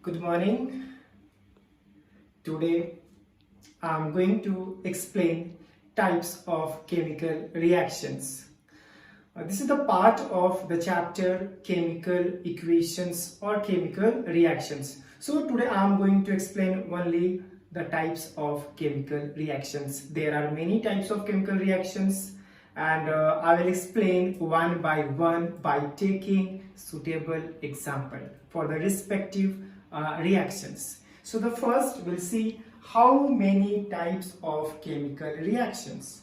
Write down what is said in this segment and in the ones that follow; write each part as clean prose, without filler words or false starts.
Good morning. Today I am going to explain types of chemical reactions. This is the part of the chapter chemical equations or chemical reactions. So today I am going to explain only the types of chemical reactions. There are many types of chemical reactions and I will explain one by one by taking suitable example for the respective reactions. So the first we'll see how many types of chemical reactions.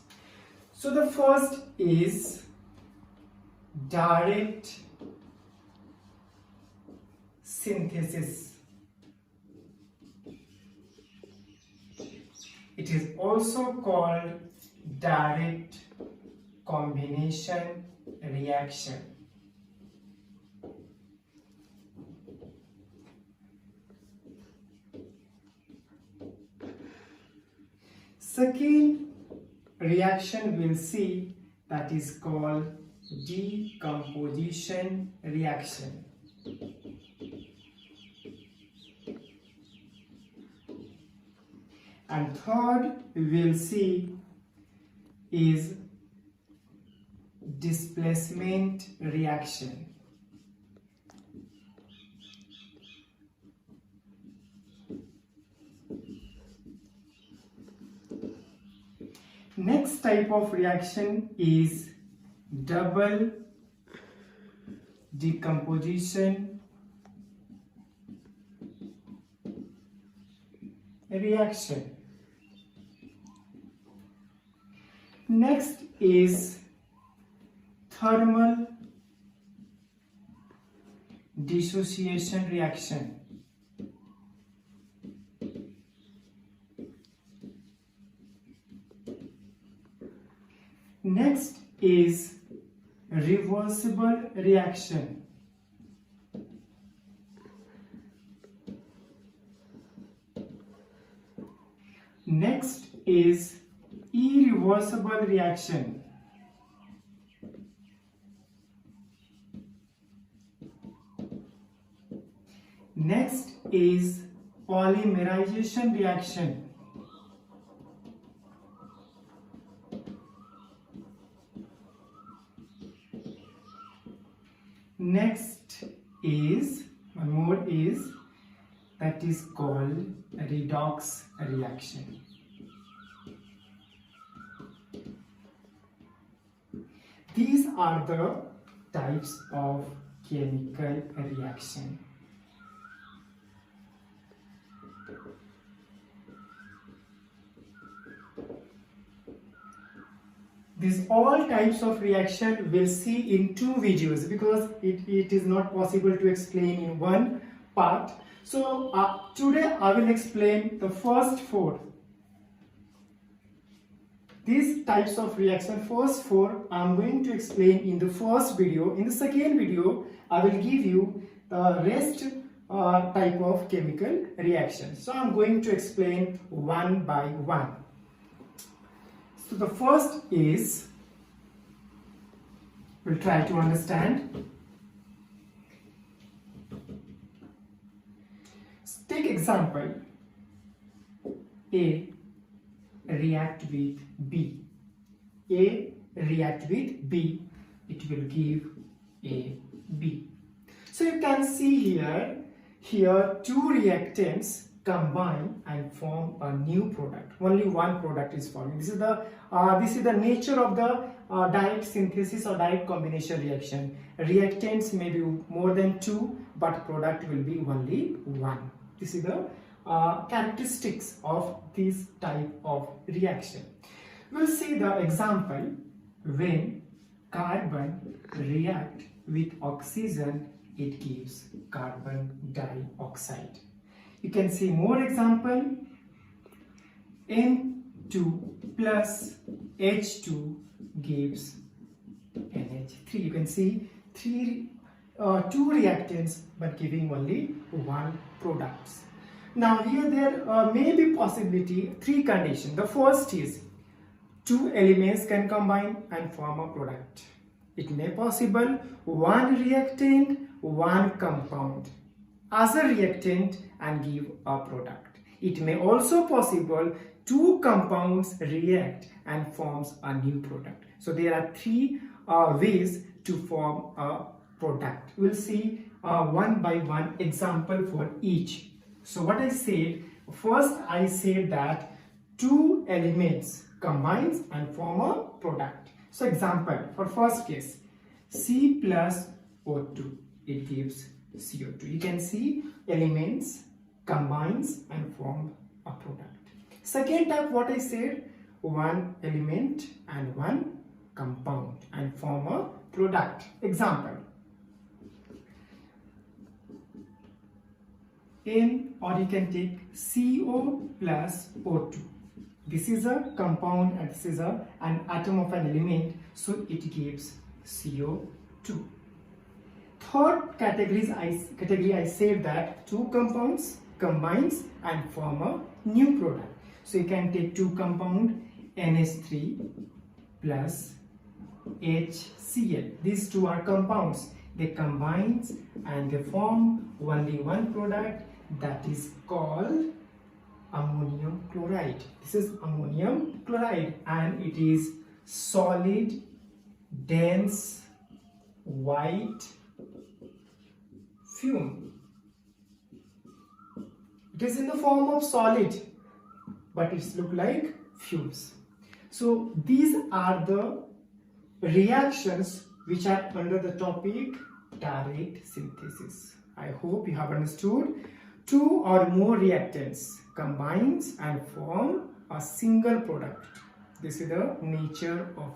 So the first is direct synthesis. It is also called direct combination reaction. Second reaction we'll see that is called decomposition reaction. And third we'll see is displacement reaction. Next type of reaction is double decomposition reaction. Next is thermal dissociation reaction. Next is reversible reaction. Next is irreversible reaction. Next is polymerization reaction. Next is one more is that is called redox reaction. These are the types of chemical reaction. These all types of reaction we'll see in two videos because it is not possible to explain in one part. So today I will explain the first four. These types of reaction, first four, I am going to explain in the first video. In the second video, I will give you the rest type of chemical reaction. So I am going to explain one by one. So the first is, we'll try to understand. Take example, A react with B. A react with B, it will give A, B. So you can see here two reactants combine and form a new product. Only one product is forming. This is the nature of the direct synthesis or direct combination reaction. Reactants may be more than two, but product will be only one. This is the characteristics of this type of reaction. We'll see the example when carbon react with oxygen, it gives carbon dioxide. You can see more example. N2 plus H2 gives NH3. You can see two reactants but giving only one product. Now here there may be possibility three conditions. The first is two elements can combine and form a product. It may possible one reactant, one compound. as a reactant and give a product. It may also possible two compounds react and forms a new product. So there are three ways to form a product. We'll see one by one example for each. So what I said, first I said that two elements combines and form a product. So example, for first case, C plus O2, it gives CO2. You can see elements combines and form a product. Second type, what I said, one element and one compound and form a product. Example, N, or you can take CO plus O2. This is a compound and this is an atom of an element, so it gives CO2. Third category I said that two compounds combines and form a new product. So you can take two compound NH3 plus HCl. These two are compounds. They combine and they form only one product, that is called ammonium chloride. This is ammonium chloride and it is solid, dense, white fume. It is in the form of solid, but it's look like fumes. So these are the reactions which are under the topic direct synthesis. I hope you have understood. Two or more reactants combines and form a single product. This is the nature of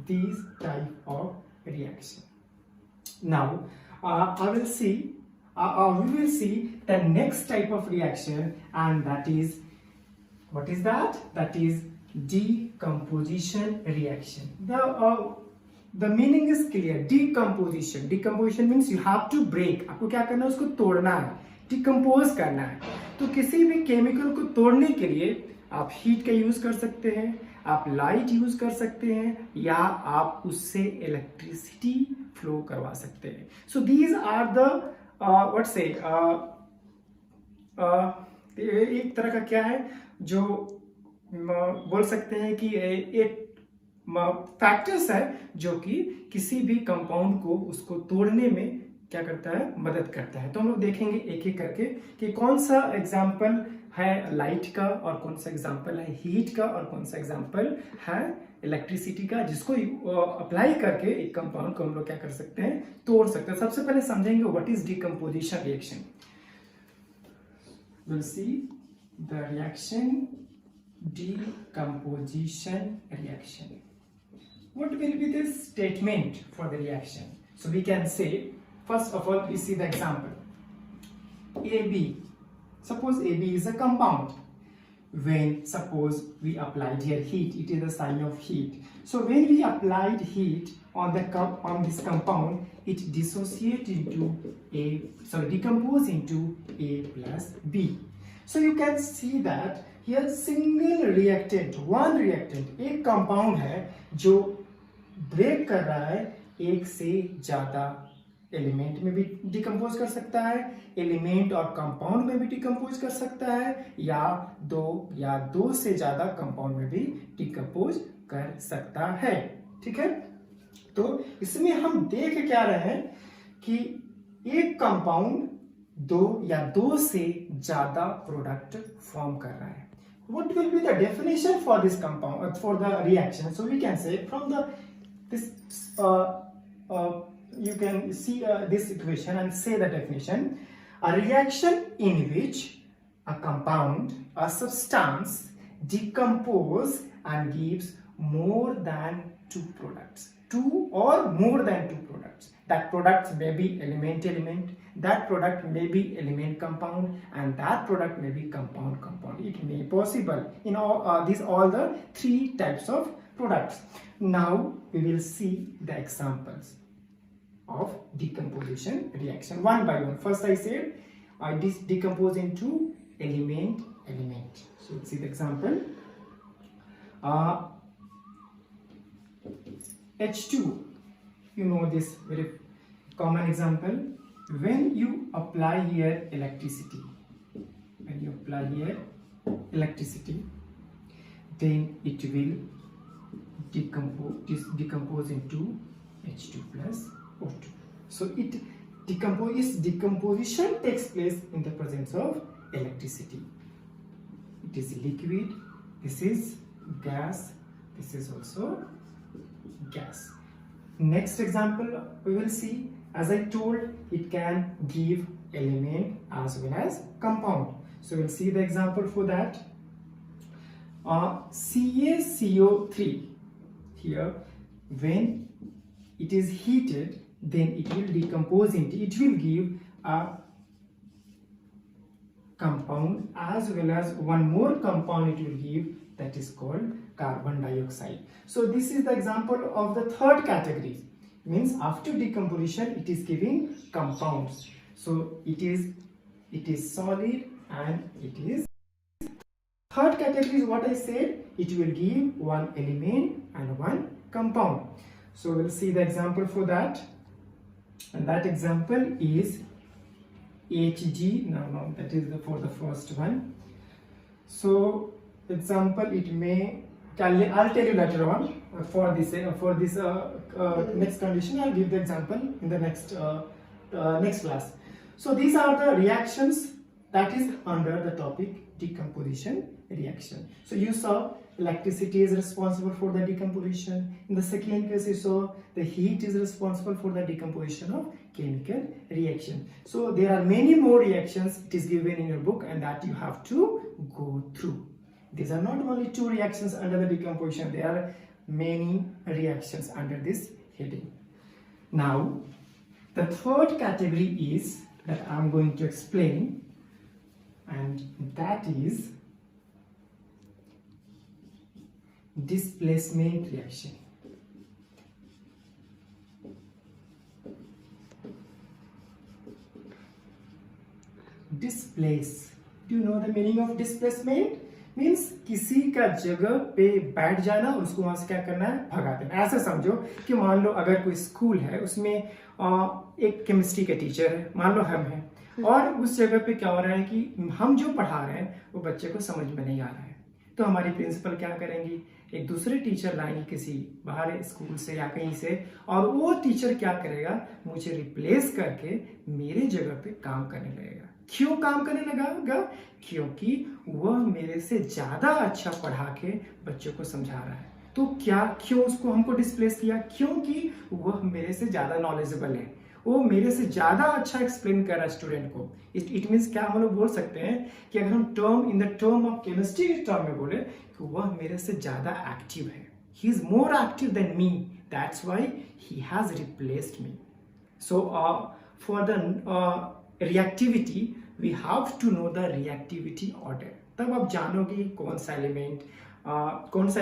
these type of reaction. Now we will see the next type of reaction, and that is, what is that? That is decomposition reaction. The meaning is clear. Decomposition means you have to break. आपको क्या करना है? उसको तोड़ना है, decompose करना है. तो किसी भी केमिकल को तोड़ने के लिए आप हीट का यूज कर सकते हैं, आप लाइट यूज कर सकते हैं, या आप उससे इलेक्ट्रिसिटी फ्लो करवा सकते हैं. So these are the what say एक तरह का क्या है जो बोल सकते हैं कि एक फैक्टर्स है जो कि किसी भी कंपाउंड को उसको तोड़ने में क्या करता है? मदद करता है. तो हम लोग देखेंगे एक एक करके कि कौन सा एग्जाम्पल है लाइट का और कौन सा एग्जाम्पल है हीट का और कौन सा एग्जाम्पल है इलेक्ट्रिसिटी का, जिसको अप्लाई करके एक कंपाउंड को हम लोग क्या कर सकते हैं? तोड़ सकते हैं. सबसे पहले समझेंगे what is decomposition reaction. Will see the reaction decomposition reaction. What will be the statement for the reaction? So we can say, first of all, we see the example. AB. Suppose AB is a compound. When suppose we applied here heat, it is a sign of heat. So when we applied heat on this compound, it decompose into A plus B. So you can see that here single reactant, one reactant, एक compound है जो break कर रहा है एक से ज्यादा element में भी डिकम्पोज कर सकता है, एलिमेंट और कंपाउंड में भी डिकम्पोज कर सकता है, या दो से ज्यादा कंपाउंड में भी डिकम्पोज कर सकता है. ठीक है. तो इसमें हम देख क्या रहे हैं कि एक कंपाउंड दो से ज्यादा प्रोडक्ट फॉर्म कर रहा है. What will be the definition for this compound, for the reaction? So we can say from you can see this equation and say the definition. A reaction in which a compound, a substance decompose and gives more than two products. Two or more than two products. That product may be element, that product may be element compound, and that product may be compound. It may be possible in all the three types of products. Now we will see the examples of decomposition reaction one by one. First I said I decompose into element. So let's see the example. H2, you know this very common example. when you apply here electricity, then it will decompose into H2 plus O2. So decomposition takes place in the presence of electricity. It is liquid, this is gas, this is also gas. Next example we will see, as I told, it can give element as well as compound. So we'll see the example for that. CaCO3 here, when it is heated, then it will decompose into, it will give a compound as well as one more compound it will give, that is called carbon dioxide. So this is the example of the third category, means after decomposition it is giving compounds. So it is solid and it is. Third category is what I said, it will give one element and one compound. So we'll see the example for that, and that example is Hg. No, that is for the first one. So example, it may, I'll tell you later on for this next condition. I'll give the example in the next class. So these are the reactions that is under the topic decomposition reaction. So you saw electricity is responsible for the decomposition. In the second case, you saw the heat is responsible for the decomposition of chemical reaction. So there are many more reactions it is given in your book, and that you have to go through. These are not only two reactions under the decomposition, there are many reactions under this heading. Now, the third category is that I'm going to explain, and that is displacement reaction. Displace. Do you know the meaning of displacement? Means किसी का जगह पे बैठ जाना और उसको वहां से क्या करना है, भगा देना. ऐसा समझो कि मान लो अगर कोई स्कूल है, उसमें एक केमिस्ट्री के टीचर है, मान लो हम हैं, और उस जगह पे क्या हो रहा है कि हम जो पढ़ा रहे हैं वो बच्चे को समझ में नहीं आ रहा है, तो हमारी प्रिंसिपल क्या करेंगी, एक दूसरे टीचर लाएंगे किसी बाहर स्कूल से या कहीं से, और वो टीचर क्या करेगा, मुझे रिप्लेस करके मेरे जगह पे काम करने लगेगा. क्यों काम करने लगेगा? क्योंकि वह मेरे से ज्यादा अच्छा पढ़ा के बच्चों को समझा रहा है. तो क्यों उसको हमको डिस्प्लेस किया? क्योंकि वह मेरे से ज्यादा नॉलेजेबल है, वो मेरे से ज्यादा अच्छा एक्सप्लेन कर रहा है स्टूडेंट को. इट मीन्स क्या हम लोग बोल सकते हैं कि अगर हम in the term of chemistry के टर्म में बोले कि वह मेरे से ज्यादा एक्टिव है. He is more active than me, that's why he has replaced me. So for the reactivity we have to know the reactivity order. तब आप जानोगे कौन सा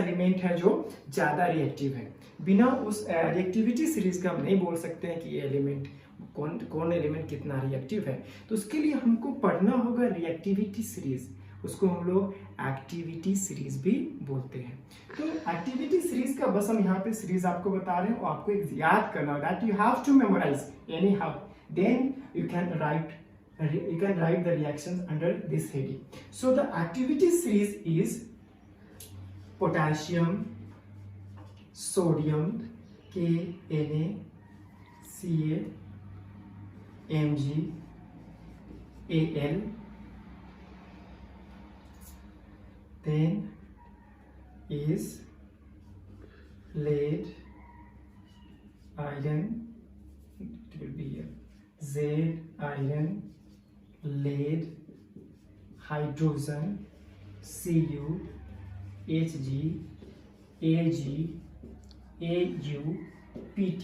एलिमेंट है जो ज्यादा रिएक्टिव है. बिना उस रिएक्टिविटी सीरीज का हम नहीं बोल सकते हैं कि ये एलिमेंट कौन एलिमेंट कितना रिएक्टिव है. तो उसके लिए हमको पढ़ना होगा रिएक्टिविटी सीरीज, उसको हम लोग एक्टिविटी सीरीज भी बोलते हैं. तो एक्टिविटी सीरीज का बस हम यहाँ पे सीरीज आपको बता रहे हैं, और आपको एक याद करना होगा, that you have to memorise anyhow, then you can write the reactions under this heading. So the activity series is potassium, sodium, KNa, Ca, Mg, Al, then is lead, iron, it will be here, Z, iron, lead, hydrogen, Cu, Hg, Ag, Au, Pt.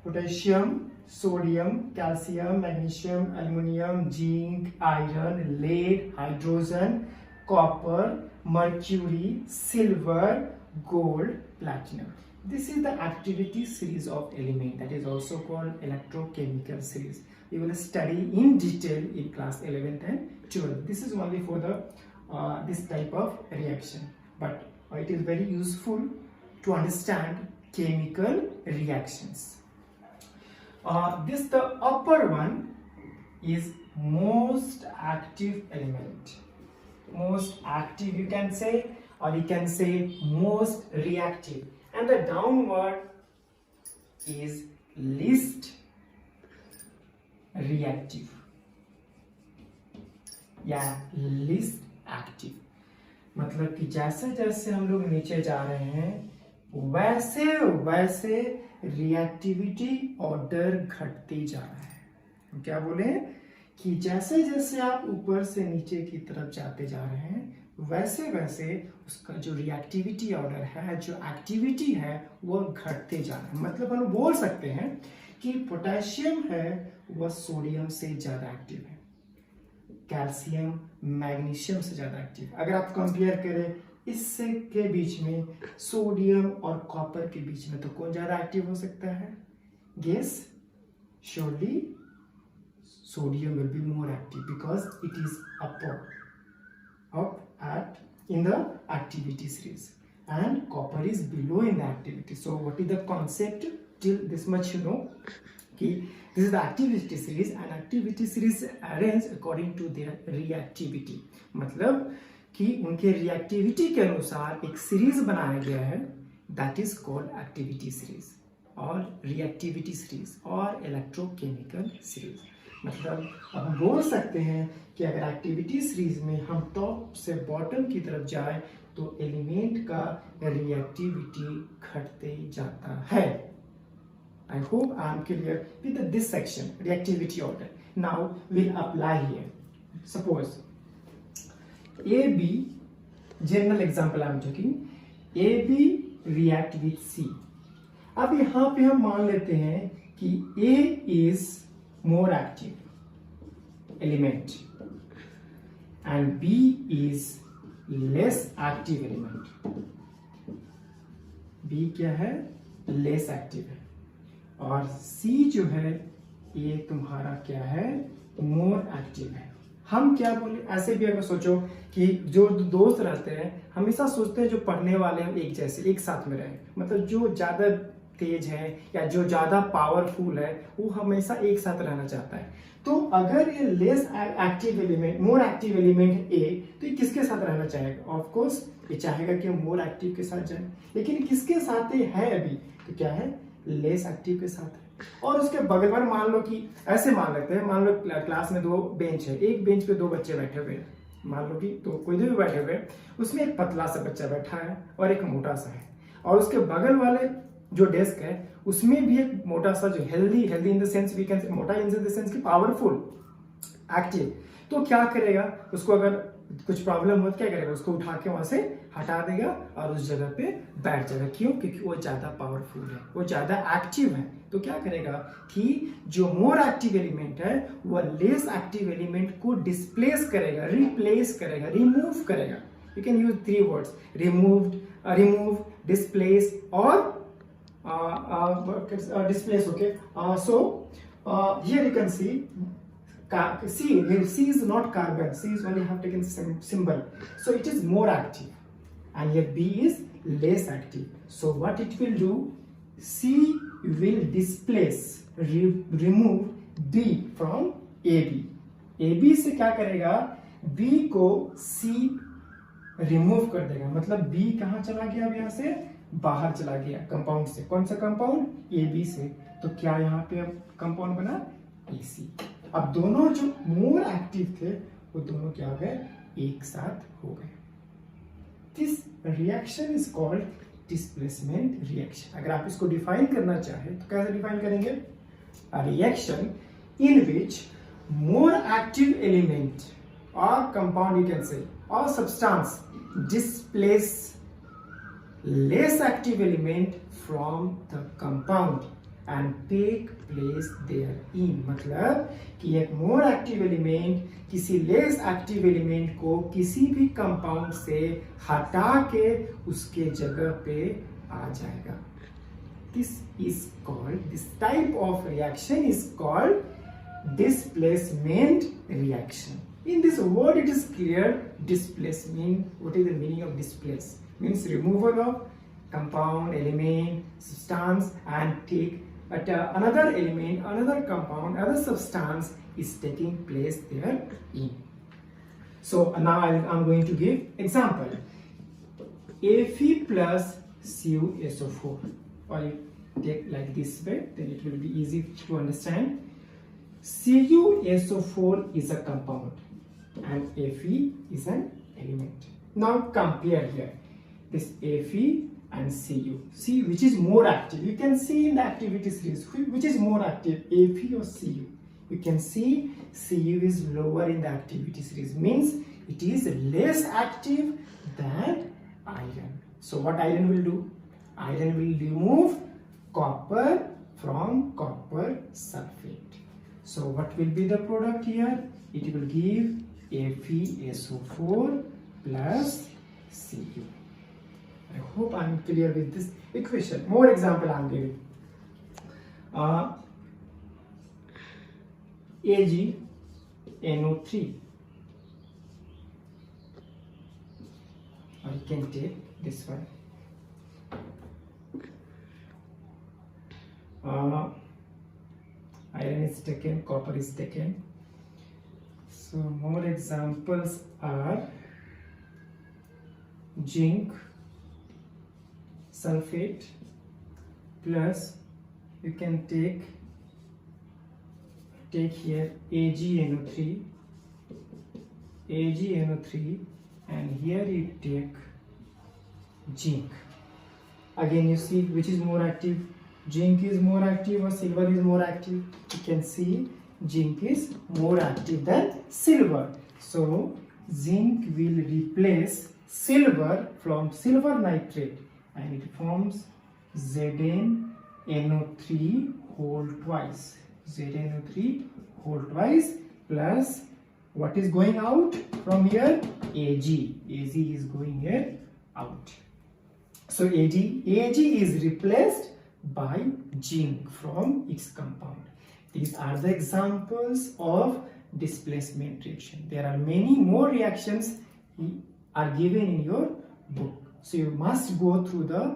Potassium, sodium, calcium, magnesium, aluminum, zinc, iron, lead, hydrogen, copper, mercury, silver, gold, platinum. This is the activity series of element, that is also called electrochemical series. We will study in detail in class 11th and 12th. This is only for the this type of reaction, but it is very useful to understand chemical reactions. this the upper one is most active element. Most active you can say, or you can say most reactive, and the downward is least reactive या least active. मतलब कि जैसे जैसे हम लोग नीचे जा रहे हैं वैसे वैसे रिएक्टिविटी ऑर्डर घटती जा रहा है. हम क्या बोले कि जैसे जैसे आप ऊपर से नीचे की तरफ जाते जा रहे हैं वैसे वैसे उसका जो रिएक्टिविटी ऑर्डर है, जो एक्टिविटी है, वो घटते जा रहा है. मतलब हम बोल सकते हैं कि पोटेशियम है वह सोडियम से ज्यादा एक्टिव है, कैल्शियम मैग्नीशियम से ज्यादा एक्टिव. अगर आप कंपेयर करें इससे के बीच में सोडियम और कॉपर के बीच में, तो कौन ज्यादा एक्टिव हो सकता है? Guess. Surely sodium will be more active because it is up at in the activity series, and copper is below in the activity. So what is the concept? Till this much you know कि this is the activity series, and activity series arranged according to their reactivity. मतलब कि उनके reactivity के अनुसार एक series बनाया गया है, that is called activity series और रिएक्टिविटी सीरीज और इलेक्ट्रोकेमिकल सीरीज. मतलब अब हम बोल सकते हैं कि अगर एक्टिविटी सीरीज में हम टॉप से बॉटम की तरफ जाए तो एलिमेंट का रिएक्टिविटी घटते जाता है. I hope I am clear with this section, reactivity order. Now we'll apply here. Suppose AB, general example I am taking, AB react with C. अब यहाँ पे हम मान लेते हैं कि A is more active element and B is less active element. B क्या है? less active है. और C जो है ये तुम्हारा क्या है? more active है. हम क्या बोले, ऐसे भी अगर सोचो कि जो दोस्त रहते हैं हमेशा सोचते हैं जो पढ़ने वाले हैं एक जैसे एक साथ में रहें. मतलब जो ज्यादा तेज है या जो ज्यादा पावरफुल है वो हमेशा एक साथ रहना चाहता है. तो अगर ये less active element, more active element A, तो ये किसके साथ रहना चाहेगा? ऑफ कोर्स ये चाहेगा कि मोर एक्टिव के साथ जाए, लेकिन किसके साथ ये है अभी? तो क्या है? लेस एक्टिव के साथ है. और उसके बगल में मान लो कि ऐसे मान लेते हैं, मान लो क्लास में दो बेंच है, एक बेंच पे दो बच्चे बैठे हुए हैं, मान लो कि तो कोई भी बैठे हुए हैं, उसमें एक पतला सा बच्चा बैठा है और एक मोटा सा है, और उसके बगल वाले जो डेस्क है उसमें भी एक मोटा सा जो healthy in the sense we can say, मोटा इन द सेंस की पावरफुल एक्टिव. तो क्या करेगा? उसको अगर कुछ प्रॉब्लम हो तो क्या करेगा? उसको उठा के वहां से हटा देगा और उस जगह पे बैठ जाएगा. क्यों? क्योंकि वो ज्यादा पावरफुल है, वो ज्यादा एक्टिव है. तो क्या करेगा कि जो मोर एक्टिव एलिमेंट है वो लेस एक्टिव एलिमेंट को डिस्प्लेस करेगा, रिप्लेस करेगा, रिमूव करेगा. You can use 3 words: remove, displace और displace. Okay, so here you can see C is not carbon, C is only have taken symbol, so it is more active, and here B is less active. So what it will do, C will displace, remove B from AB. AB से क्या करेगा? B को C remove कर देगा. मतलब B कहाँ चला गया? अब यहाँ से बाहर चला गया कंपाउंड से. कौन सा कंपाउंड? AB से. तो क्या यहाँ पे अब कंपाउंड बना? AC. अब दोनों जो मोर एक्टिव थे वो दोनों क्या हो गए? एक साथ हो गए. This reaction is called displacement reaction. अगर आप इसको डिफाइन करना चाहे तो कैसे डिफाइन करेंगे? A reaction in which more active element और कंपाउंड, यू कैन से, और substance displace less active element from the compound and take place therein. मतलब कि एक more active element किसी less active element को किसी भी compound से हटा के उसके जगह पे आ जाएगा. This type of reaction is called displacement reaction. In this word it is clear, displacement. What is the meaning of displace? Means removal of compound, element, substance and take but another element, another compound, other substance is taking place there in. So now I'm going to give example. Fe plus CuSO4, or you take like this way, then it will be easy to understand. CuSO4 is a compound and Fe is an element. Now compare here this Fe and Cu. See which is more active. You can see in the activity series which is more active, Fe or Cu. You can see Cu is lower in the activity series, means it is less active than iron. So what iron will do? Iron will remove copper from copper sulfate. So what will be the product here? It will give FeSO4 plus Cu. I hope I am clear with this equation. More example I am giving. AgNO3. Or you can take this one. Iron is taken, copper is taken. So more examples are zinc sulfate plus you can take here AgNO3, and here you take zinc. Again you see which is more active. Zinc is more active or silver is more active? You can see zinc is more active than silver. So zinc will replace silver from silver nitrate and it forms ZnNO3 whole twice. ZnO3 whole twice plus what is going out from here? Ag. Ag is going here out. So Ag is replaced by zinc from its compound. These are the examples of displacement reaction. There are many more reactions are given in your book. So you must go through the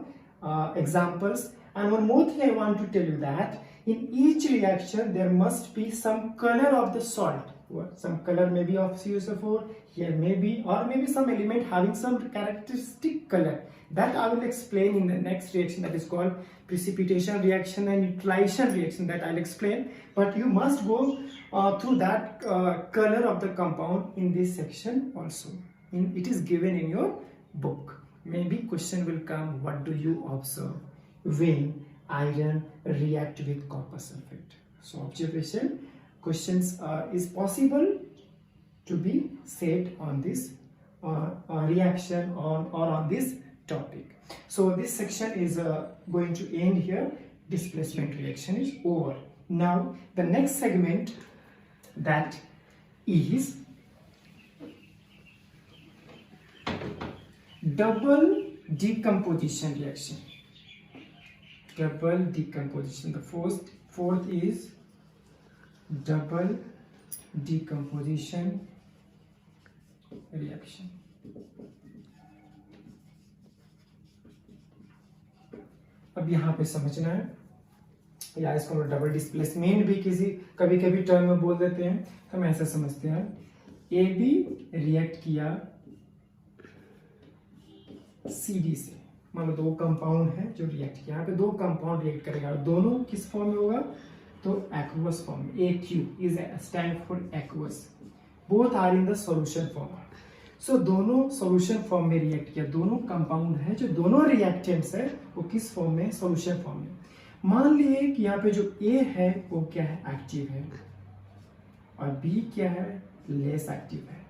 examples. And one more thing I want to tell you that in each reaction there must be some color of the salt. Some color maybe of CuSO4 here maybe, or maybe some element having some characteristic color. That I will explain in the next reaction, that is called precipitation reaction and neutralization reaction, that I'll explain. But you must go through that color of the compound in this section also. It is given in your book. Maybe question will come, what do you observe when iron react with copper sulfate? So observation questions is possible to be said on this reaction or on this topic. So this section is going to end here. Displacement reaction is over. Now the next segment, that is double decomposition reaction. Double decomposition. The fourth is double decomposition reaction. अब यहाँ पे समझना है, या इसको हम double displacement भी कभी कभी टर्म में बोल देते हैं, हम ऐसा समझते हैं ए बी रिएक्ट किया सी डी से, मतलब दो कंपाउंड है जो रिएक्ट किया, यहाँ पे दो कंपाउंड रिएक्ट करेगा और दोनों किस फॉर्म में होगा? तो एक्वस फॉर्म में. AQ is stand for aqueous. Both are in the solution form. So दोनों सॉल्यूशन फॉर्म में रिएक्ट किया. दोनों कंपाउंड है, जो दोनों रिएक्टेंट्स है वो किस फॉर्म में? सॉल्यूशन फॉर्म में. मान लिए कि यहाँ पे जो A है वो क्या है? एक्टिव है, और B क्या है? लेस एक्टिव है.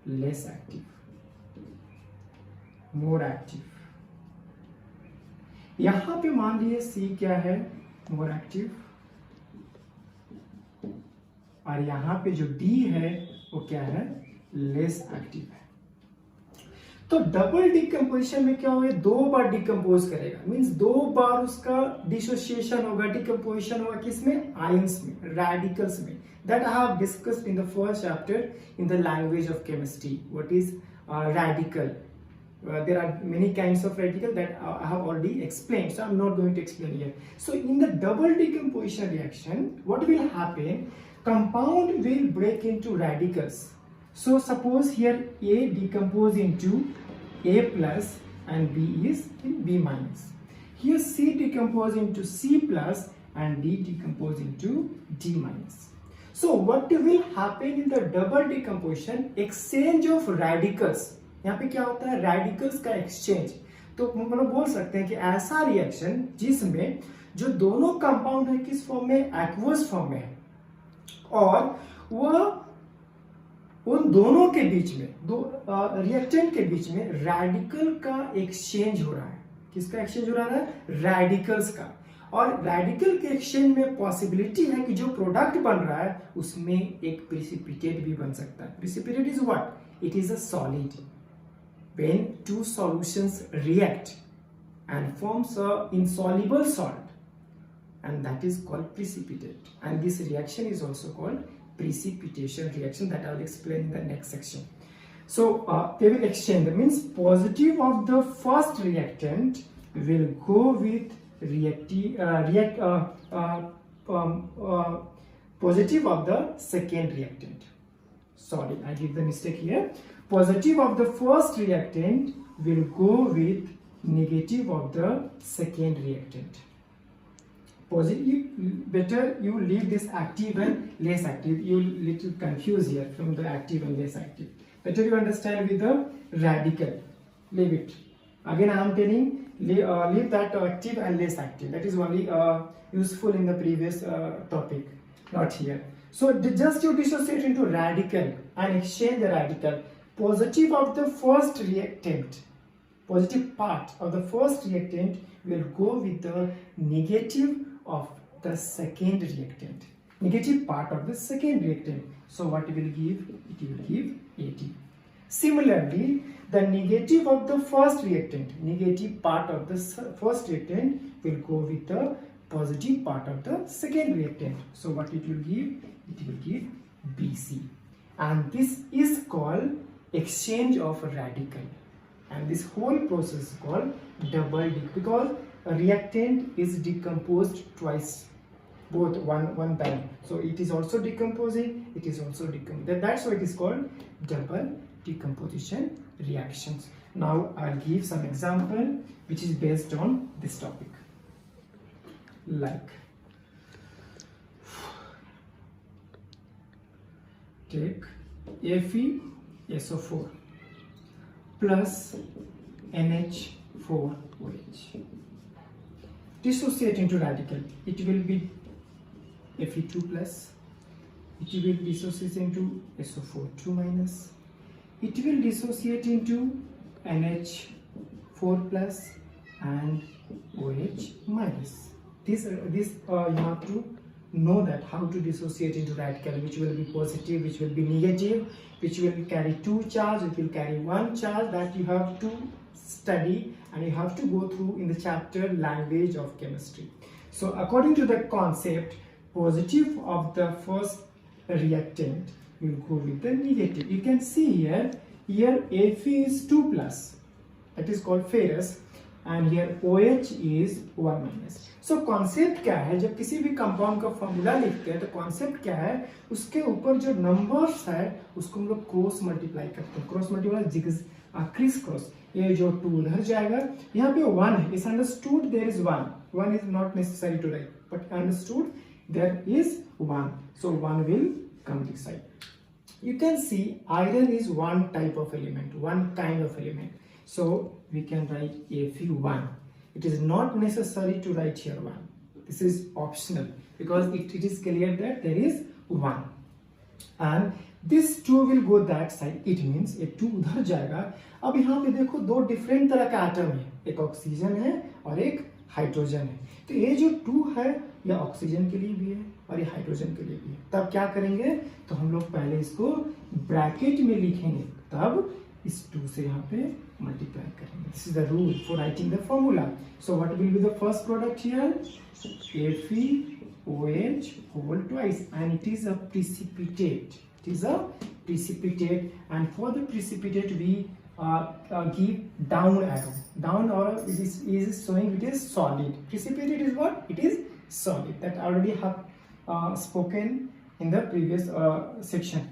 Less active, more active. यहां पे मान लिए C क्या है? मोर एक्टिव, और यहां पे जो D है वो क्या है? लेस एक्टिव है. तो डबल डिकम्पोजिशन में क्या होगा? दो बार डिकम्पोज करेगा, मींस दो बार उसका डिसोसिएशन होगा, डिकम्पोजिशन होगा. किसमें? आयंस में, रेडिकल्स में. That I have discussed in the first chapter in the language of chemistry. What is radical? There are many kinds of radical that I have already explained, so I'm not going to explain here. So in the double decomposition reaction, what will happen? Compound will break into radicals. So suppose here A decompose into A plus and B is in B minus. Here C decompose into C plus and D decompose into D minus. So what will happen in the double decomposition? Exchange of radicals. यहाँ पे क्या होता है? Radicals का exchange. तो मतलब बोल सकते हैं कि ऐसा रिएक्शन जिसमें जो दोनों कंपाउंड है किस फॉर्म में? एक्वस फॉर्म में है, और वह उन दोनों के बीच में, दो रिएक्टेंट के बीच में रेडिकल का एक्सचेंज हो रहा है. किसका एक्सचेंज हो रहा है? रेडिकल्स का. और रेडिकल के एक्सचेंज में पॉसिबिलिटी है कि जो प्रोडक्ट बन रहा है उसमें एक प्रिसिपिटेट भी बन सकता है. Precipitate is what? It is a solid. When two solutions react and forms a insoluble salt, and that is called precipitate, and this reaction is also called precipitation reaction that I will explain in the next section. So they will exchange. That means positive of the first reactant will go with positive of the second reactant. Sorry, I did the mistake here. Positive of the first reactant will go with negative of the second reactant. Positive, better you leave this active and less active. You little confused here from the active and less active. Better you understand with the radical. Leave it. Again, I am telling leave that active and less active. That is only useful in the previous topic, not here. So just you dissociate into radical and exchange the radical. Positive of the first reactant, positive part of the first reactant will go with the negative of the second reactant, negative part of the second reactant. So what it will give? It will give AD. Similarly, the negative of the first reactant, negative part of the first reactant will go with the positive part of the second reactant. So what it will give? It will give BC. And this is called exchange of a radical, and this whole process is called double because a reactant is decomposed twice, both one time. So it is also decomposing, it is also decomposing. That's why it is called double decomposition reactions. Now I'll give some example which is based on this topic. Like take FeSO4 plus NH4OH. Dissociate into radical. It will be Fe2 plus. It will dissociate into SO4 2 minus. It will dissociate into NH4 plus and OH minus. This you have to know that how to dissociate into radical, which will be positive, which will be negative, which will carry two charge, it will carry one charge. That you have to study and you have to go through in the chapter language of chemistry. So according to the concept, positive of the first reactant will go with the negative. You can see here Fe is 2 plus, that is called ferrous, and here OH is 1 minus. So concept क्या है? जब किसी भी compound का formula लिखते हैं तो concept क्या है? उसके ऊपर जो नंबर्स है उसको हम लोग क्रॉस मल्टीप्लाई करते हैं. Cross multiply criss cross. ये जो 2 उधर जाएगा, यहाँ पे 1 है. इस understood there is 1. 1 is not necessary to write, but understood there is 1. So 1 will come this side. You can see iron is one type of element, one kind of element. So we can write Fe1. It is not necessary to write here 1. This is optional because it is clear that there is 1. And this 2 will go that side. It means ये 2 उधर जाएगा. अब यहाँ पे देखो दो different तरह का एटम है, एक ऑक्सीजन है और एक हाइड्रोजन है. तो ये जो 2 है ये ऑक्सीजन के लिए भी है और ये हाइड्रोजन के लिए भी है. तब क्या करेंगे? तो हम लोग पहले इसको ब्रैकेट में लिखेंगे, तब इस 2 से यहाँ पे multiply करेंगे. This is the rule for writing the formula. So what will be the first product here? FeOH whole twice, and it is a precipitate. It is a precipitate, and for the precipitate we give down arrow. Down arrow is showing it is solid. Precipitate is what? It is solid. That already have spoken in the previous section.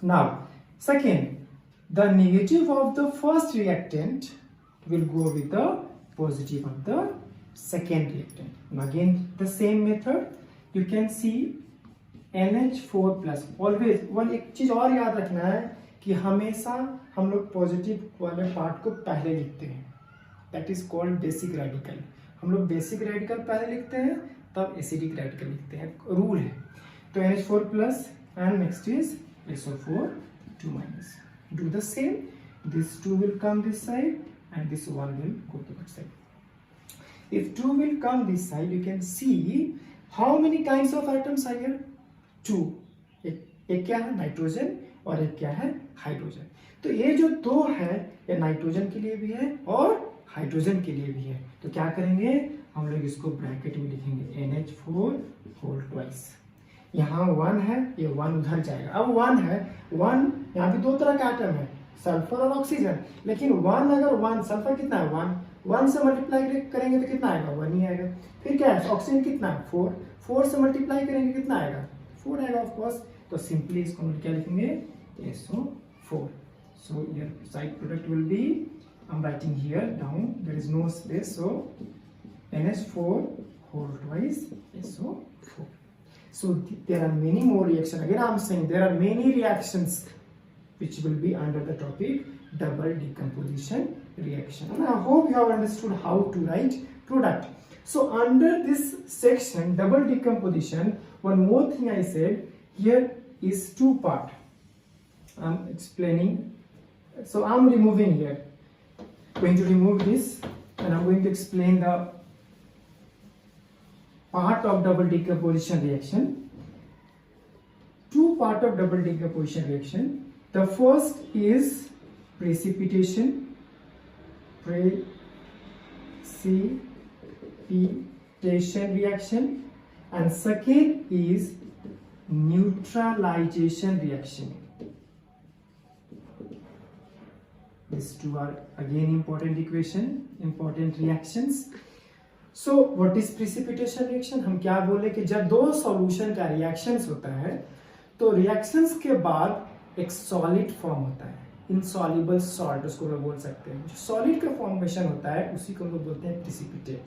Now, second, the negative of the first reactant will go with the positive of the second reactant. Now again, the same method. You can see NH4 plus. Always one एक चीज और याद रखना है कि हमेशा हम लोग पॉजिटिव वाले पार्ट को पहले लिखते हैं. That is called basic radical. हम लोग बेसिक रेडिकल पहले लिखते हैं, तब एसिडिक रेडिकल लिखते हैं. रूल है. तो NH4 plus and next is SO4 2 minus. Do the same. This 2 will come this side and this 1 will go to that side. If 2 will come this side, you can see how many kinds of atoms are here? 2. एक क्या है? Nitrogen और एक क्या है? Hydrogen. तो ये जो दो है ये नाइट्रोजन के लिए भी है और हाइड्रोजन के लिए भी है. तो क्या करेंगे हम लोग इसको ब्रैकेट में लिखेंगे NH4 होल ट्वाइस. यहाँ 1 है, ये 1 उधर जाएगा. अब 1 है, 1 यहाँ भी दो तरह का एटम है, सल्फर और ऑक्सीजन. लेकिन 1 अगर 1 सल्फर कितना है? 1 से मल्टीप्लाई करेंगे तो कितना आएगा? 1 ही आएगा. फिर क्या है? ऑक्सीजन कितना है? 4 से मल्टीप्लाई करेंगे कितना आएगा? 4 आएगा ऑफ कोर्स. तो सिंपली इसको हम क्या लिखेंगे? SO4. So your side product will be, I'm writing here down, there is no space, so NH4 whole twice SO4. So there are many more reactions. Again I'm saying there are many reactions which will be under the topic double decomposition reaction. And I hope you have understood how to write product. So under this section double decomposition, one more thing I said, here is 2 part. I'm explaining. So I'm removing here. Going to remove this and I'm going to explain the part of double decomposition reaction. 2 part of double decomposition reaction. The first is precipitation. Precipitation reaction, and second is neutralization reaction. These two are again important equation, important reactions. So what is precipitation reaction? हम क्या बोले कि जब दो solution का reactions होता है तो रिएक्शंस के बाद एक सॉलिड फॉर्म होता है, इनसॉल्युबल सॉल्ट उसको हम बोल सकते हैं. जो सॉलिड का फॉर्मेशन होता है उसी को हम लोग बोलते हैं प्रिसिपिटेट.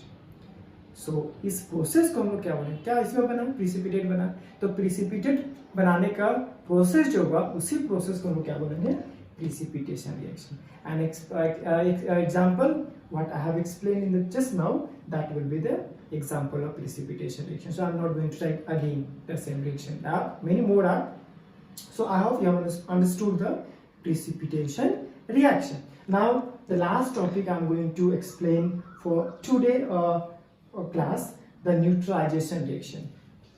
सो इस प्रोसेस को हम लोग क्या बोलेंगे? क्या इसमें बना? प्रिसिपिटेट बना. तो प्रिसिपिटेट बनाने का प्रोसेस जो होगा उसी प्रोसेस को हम लोग क्या बोलेंगे? Precipitation reaction. And example what I have explained in the just now, that will be the example of precipitation reaction. So I'm not going to write again the same reaction. Many more are. So I hope you have understood the precipitation reaction. Now the last topic I'm going to explain for today class, the neutralization reaction.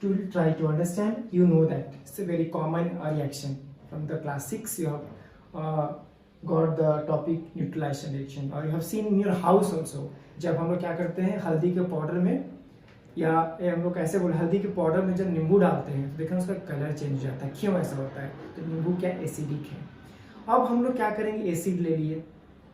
To try to understand, you know that it's a very common reaction. From the class 6 you have got the topic neutralization reaction, or you have seen in your house also. जब हम लोग क्या करते हैं हल्दी के powder में, या हम लोग कैसे बोले, हल्दी के पाउडर में जब नींबू डालते हैं तो देखना उसका कलर चेंज हो जाता है. क्यों ऐसा होता है? तो नींबू क्या एसिडिक है. अब हम लोग क्या करेंगे? एसिड ले लिए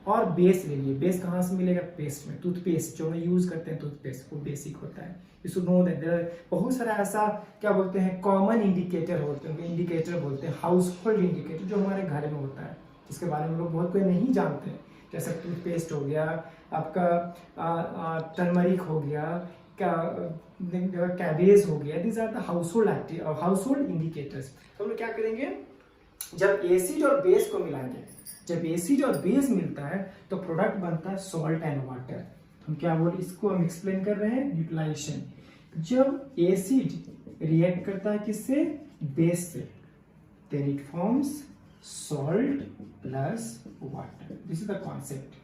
और बेस ले लिए. बेस कहाँ से मिलेगा? पेस्ट में. टूथपेस्ट जो हम यूज करते हैं टूथपेस्ट, वो बेसिक होता है. यू शुड नो दैट बहुत सारा ऐसा क्या बोलते हैं कॉमन इंडिकेटर होते हैं, इंडिकेटर बोलते हैं, हाउस होल्ड इंडिकेटर जो हमारे घर में होता है, जिसके बारे में लोग बहुत कोई नहीं जानते हैं. जैसे टूथपेस्ट हो गया, आपका टर्मरिक हो गया, कैबेज हो गया. These are the household indicators. तो हम लोग क्या करेंगे? जब एसिड और बेस को मिलाएंगे, जब एसिड और बेस मिलता है तो प्रोडक्ट बनता है सॉल्ट एंड वाटर. हम क्या बोल, इसको हम एक्सप्लेन कर रहे हैं न्यूट्रलाइजेशन. जब एसिड रिएक्ट करता है किससे? बेस से, then it forms salt plus water. This is the concept,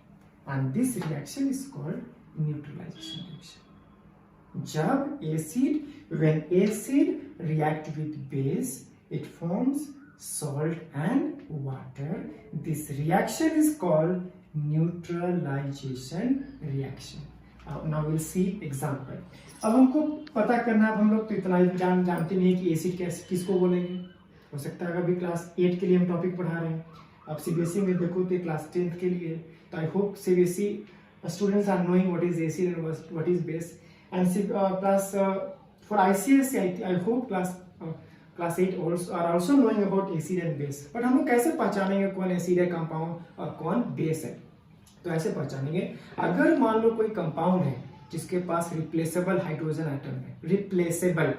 and this reaction is called neutralization reaction. जब acid, when acid react with base, it forms salt and water. This reaction is called neutralization reaction. Now we'll see example. अब हमको पता करना है, अब हम लोग तो इतना जानते नहीं कि एसिड किसको बोलेंगे. हो सकता है अभी क्लास 8 के लिए हम टॉपिक पढ़ा रहे हैं, अब सीबीएसई में देखो तो क्लास 10th के लिए, तो I hope CBSE students are knowing what is acid and what is base, and plus for ICSE I hope class 8 also are also knowing about acid and base. but हम लोग कैसे पहचानेंगे कौन acid है compound और कौन base है? तो ऐसे पहचानेंगे, अगर मान लो कोई कंपाउंड है जिसके पास रिप्लेसेबल हाइड्रोजन आइटम है, replaceable,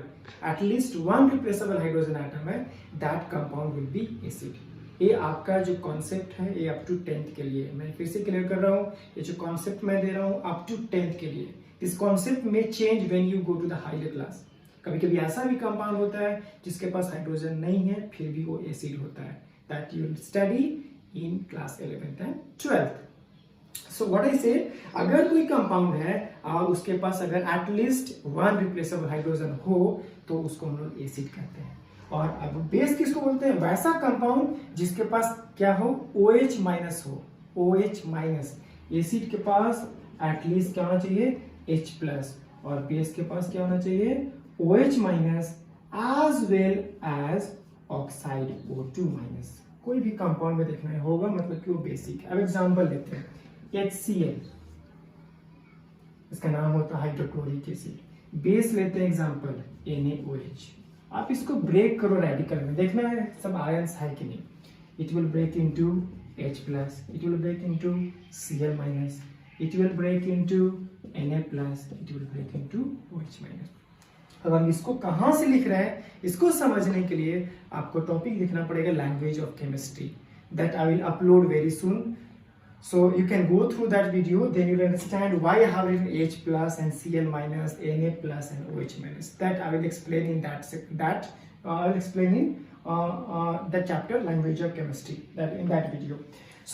at least one replaceable hydrogen atom है, that compound will be acid. ये आपका जो कॉन्सेप्ट है ये अप टू 10th के लिए, मैं फिर से क्लियर कर रहा हूँ, ये जो कॉन्सेप्ट मैं दे रहा हूँ अप टू 10th के लिए। दिस कॉन्सेप्ट में change when you go to the higher class. कभी कभी ऐसा भी कंपाउंड होता है जिसके पास हाइड्रोजन नहीं है फिर भी वो एसिड होता है, that you will study in class 11th and 12th। So what I से, अगर कोई कंपाउंड है और उसके पास अगर एटलीस्ट वन रिप्लेसेबल हाइड्रोजन हो तो उसको हम लोग एसिड कहते हैं। और अब बेस किसको बोलते हैं? वैसा कंपाउंड जिसके पास क्या हो, OH माइनस हो, OH माइनस। एसिड के पास एटलीस्ट क्या होना चाहिए, H प्लस, और बेस के पास क्या होना चाहिए, OH minus as well as oxide O2 minus. कोई भी कंपाउंड में देखना होगा मतलब कि वो बेसिक है। अब एग्जांपल लेते हैं, HCl, इसका नाम होता है हाइड्रोक्लोरिक एसिड। बेस लेते हैं एग्जांपल NaOH। आप इसको ब्रेक करो रेडिकल में, देखना है सब आयंस है कि नहीं। It will break into H plus, it will break into Cl minus, it will break into Na plus, it will break into OH minus. अब हम इसको कहाँ से लिख रहे हैं, इसको समझने के लिए आपको टॉपिक लिखना पड़ेगा language of chemistry, that I will upload very soon. So you can go through that video, then you'll understand why I have written H plus and Cl minus, Na plus and OH minus. That I will explain in I will explain in the chapter language of chemistry, that in that video.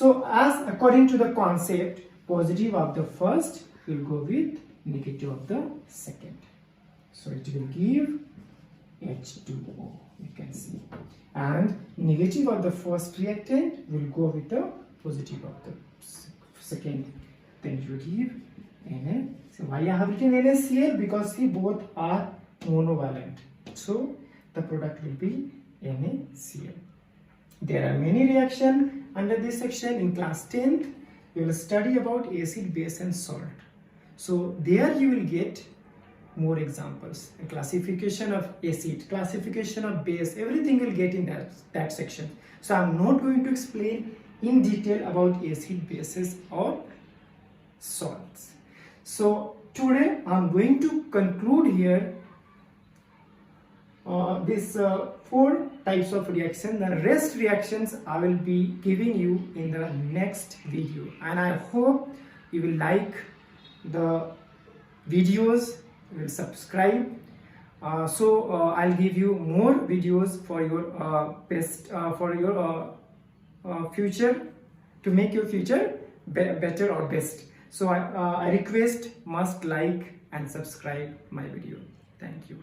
So as according to the concept, positive of the first will go with negative of the second. So it will give H2O, you can see, and negative of the first reactant will go with the positive of the second, then you give Na. So why I have written NaCl? Because see both are monovalent, so the product will be NaCl. There are many reactions under this section. In class 10th you will study about acid, base and salt. So there you will get more examples, a classification of acid, classification of base, everything will get in that section. So I'm not going to explain in detail about acid, bases or salts. So today I'm going to conclude here this 4 types of reaction. The rest reactions I will be giving you in the next video, and I hope you will like the videos, you will subscribe. I'll give you more videos for your best for your future, to make your future better or best. So I request must like and subscribe my video. Thank you.